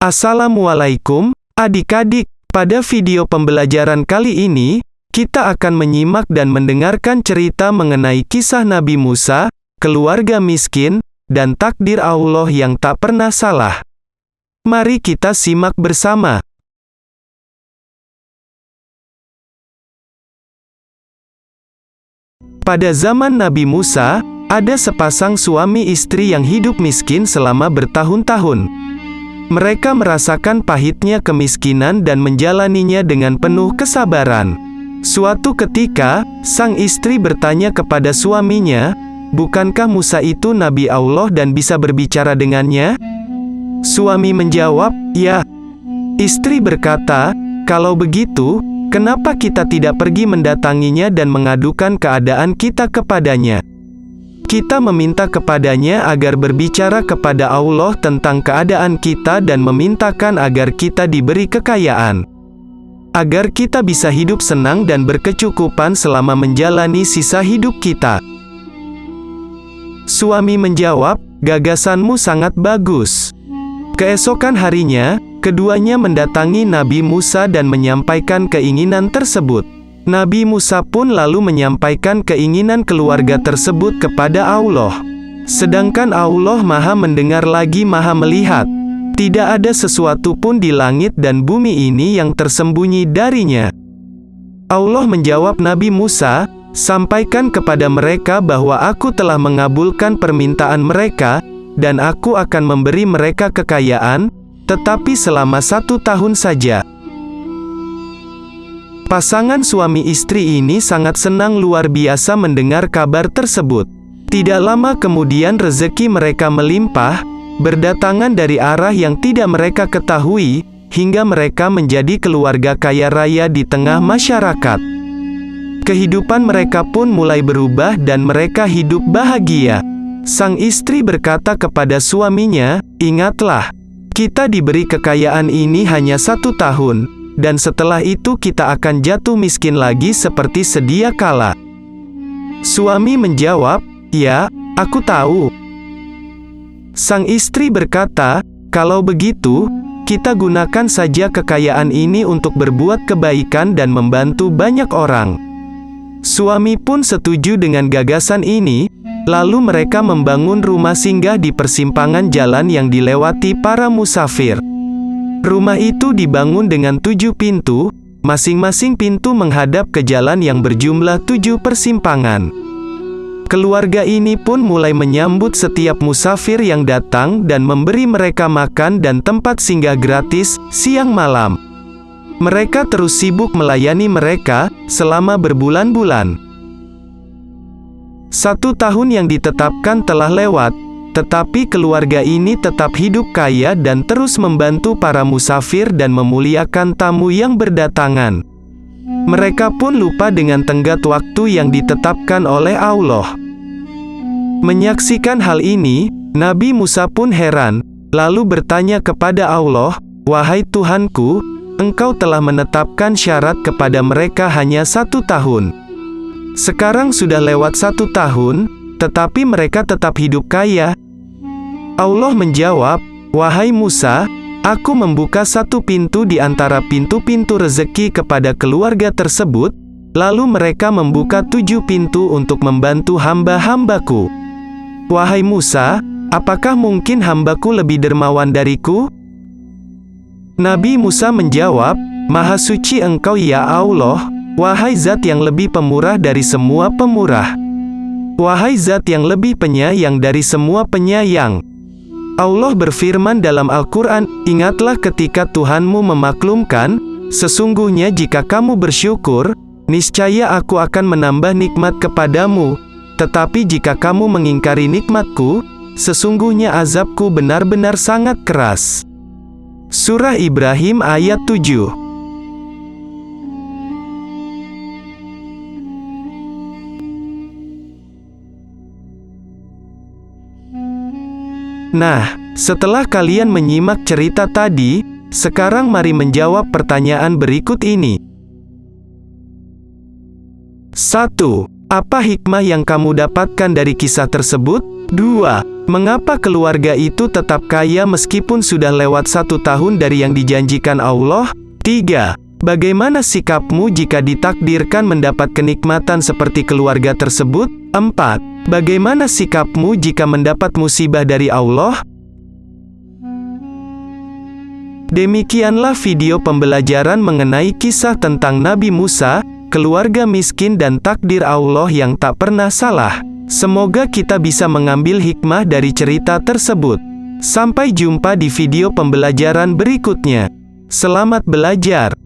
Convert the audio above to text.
Assalamualaikum, adik-adik. Pada video pembelajaran kali ini, kita akan menyimak dan mendengarkan cerita mengenai kisah Nabi Musa, keluarga miskin, dan takdir Allah yang tak pernah salah. Mari kita simak bersama. Pada zaman Nabi Musa, ada sepasang suami istri yang hidup miskin selama bertahun-tahun. Mereka merasakan pahitnya kemiskinan dan menjalaninya dengan penuh kesabaran. Suatu ketika, sang istri bertanya kepada suaminya, "Bukankah Musa itu Nabi Allah dan bisa berbicara dengannya?" Suami menjawab, "Ya." Istri berkata, "Kalau begitu, kenapa kita tidak pergi mendatanginya dan mengadukan keadaan kita kepadanya? Kita meminta kepadanya agar berbicara kepada Allah tentang keadaan kita dan memintakan agar kita diberi kekayaan, agar kita bisa hidup senang dan berkecukupan selama menjalani sisa hidup kita." Suami menjawab, "Gagasanmu sangat bagus." Keesokan harinya, keduanya mendatangi Nabi Musa dan menyampaikan keinginan tersebut. Nabi Musa pun lalu menyampaikan keinginan keluarga tersebut kepada Allah. Sedangkan Allah Maha Mendengar lagi Maha Melihat. Tidak ada sesuatu pun di langit dan bumi ini yang tersembunyi darinya. Allah menjawab Nabi Musa, "Sampaikan kepada mereka bahwa aku telah mengabulkan permintaan mereka, dan aku akan memberi mereka kekayaan, tetapi selama 1 tahun saja." Pasangan suami istri ini sangat senang luar biasa mendengar kabar tersebut. Tidak lama kemudian rezeki mereka melimpah, berdatangan dari arah yang tidak mereka ketahui, hingga mereka menjadi keluarga kaya raya di tengah masyarakat. Kehidupan mereka pun mulai berubah dan mereka hidup bahagia. Sang istri berkata kepada suaminya, "Ingatlah, kita diberi kekayaan ini hanya 1 tahun. Dan setelah itu kita akan jatuh miskin lagi seperti sedia kala." Suami menjawab, "Ya, aku tahu." Sang istri berkata, "Kalau begitu, kita gunakan saja kekayaan ini untuk berbuat kebaikan dan membantu banyak orang." Suami pun setuju dengan gagasan ini, lalu mereka membangun rumah singgah di persimpangan jalan yang dilewati para musafir. Rumah itu dibangun dengan 7 pintu, masing-masing pintu menghadap ke jalan yang berjumlah 7 persimpangan. Keluarga ini pun mulai menyambut setiap musafir yang datang dan memberi mereka makan dan tempat singgah gratis, siang malam. Mereka terus sibuk melayani mereka, selama berbulan-bulan. 1 tahun yang ditetapkan telah lewat, tetapi keluarga ini tetap hidup kaya dan terus membantu para musafir dan memuliakan tamu yang berdatangan. Mereka pun lupa dengan tenggat waktu yang ditetapkan oleh Allah. Menyaksikan hal ini, Nabi Musa pun heran, lalu bertanya kepada Allah, "Wahai Tuhanku, Engkau telah menetapkan syarat kepada mereka hanya 1 tahun. Sekarang sudah lewat 1 tahun, tetapi mereka tetap hidup kaya." Allah menjawab, "Wahai Musa, aku membuka 1 pintu di antara pintu-pintu rezeki kepada keluarga tersebut, lalu mereka membuka 7 pintu untuk membantu hamba-hambaku. Wahai Musa, apakah mungkin hambaku lebih dermawan dariku?" Nabi Musa menjawab, "Maha suci Engkau ya Allah, wahai Zat yang lebih pemurah dari semua pemurah. Wahai Zat yang lebih penyayang dari semua penyayang." Allah berfirman dalam Al-Quran, "Ingatlah ketika Tuhanmu memaklumkan, sesungguhnya jika kamu bersyukur, niscaya aku akan menambah nikmat kepadamu, tetapi jika kamu mengingkari nikmatku, sesungguhnya azabku benar-benar sangat keras." Surah Ibrahim ayat 7. Nah, setelah kalian menyimak cerita tadi, sekarang mari menjawab pertanyaan berikut ini. 1. Apa hikmah yang kamu dapatkan dari kisah tersebut? 2. Mengapa keluarga itu tetap kaya meskipun sudah lewat 1 tahun dari yang dijanjikan Allah? 3. Bagaimana sikapmu jika ditakdirkan mendapat kenikmatan seperti keluarga tersebut? 4. Bagaimana sikapmu jika mendapat musibah dari Allah? Demikianlah video pembelajaran mengenai kisah tentang Nabi Musa, keluarga miskin dan takdir Allah yang tak pernah salah. Semoga kita bisa mengambil hikmah dari cerita tersebut. Sampai jumpa di video pembelajaran berikutnya. Selamat belajar.